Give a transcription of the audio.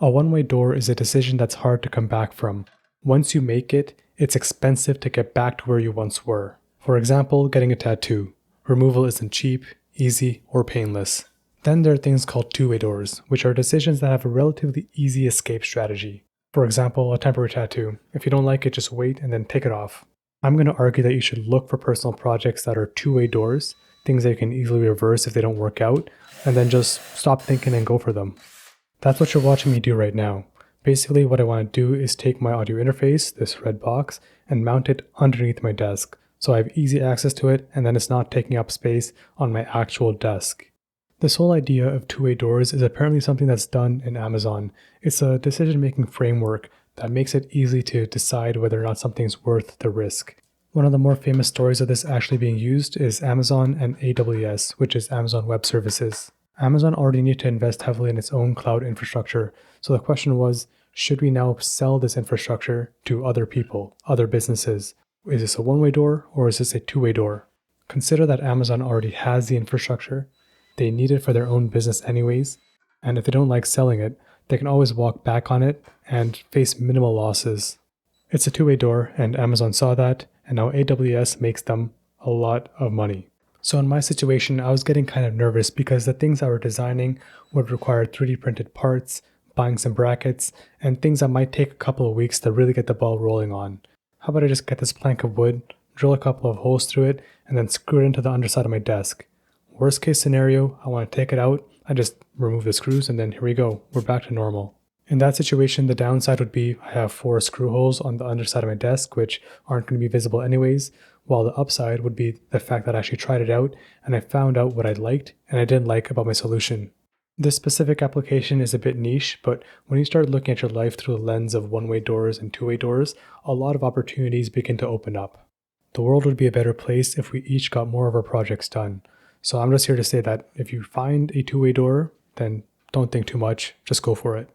A one-way door is a decision that's hard to come back from. Once you make it, it's expensive to get back to where you once were. For example, getting a tattoo. Removal isn't cheap, easy, or painless. Then there are things called two-way doors, which are decisions that have a relatively easy escape strategy. For example, a temporary tattoo. If you don't like it, just wait and then take it off. I'm going to argue that you should look for personal projects that are two-way doors, things that you can easily reverse if they don't work out, and then just stop thinking and go for them. That's what you're watching me do right now. Basically, what I want to do is take my audio interface, this red box, and mount it underneath my desk, so I have easy access to it and then it's not taking up space on my actual desk. This whole idea of two-way doors is apparently something that's done in Amazon. It's a decision-making framework that makes it easy to decide whether or not something's worth the risk. One of the more famous stories of this actually being used is Amazon and AWS, which is Amazon Web Services. Amazon already needed to invest heavily in its own cloud infrastructure, so the question was, should we now sell this infrastructure to other people, other businesses? Is this a one-way door or is this a two-way door? Consider that Amazon already has the infrastructure. They need it for their own business anyways, and if they don't like selling it, they can always walk back on it and face minimal losses. It's a two-way door, and Amazon saw that, and now AWS makes them a lot of money. So in my situation, I was getting kind of nervous because the things I were designing would require 3D printed parts, buying some brackets, and things that might take a couple of weeks to really get the ball rolling on. How about I just get this plank of wood, drill a couple of holes through it, and then screw it into the underside of my desk. Worst case scenario, I want to take it out, I just remove the screws and then here we go, we're back to normal. In that situation, the downside would be I have 4 screw holes on the underside of my desk which aren't going to be visible anyways, while the upside would be the fact that I actually tried it out and I found out what I liked and I didn't like about my solution. This specific application is a bit niche, but when you start looking at your life through the lens of one-way doors and two-way doors, a lot of opportunities begin to open up. The world would be a better place if we each got more of our projects done. So I'm just here to say that if you find a two-way door, then don't think too much, just go for it.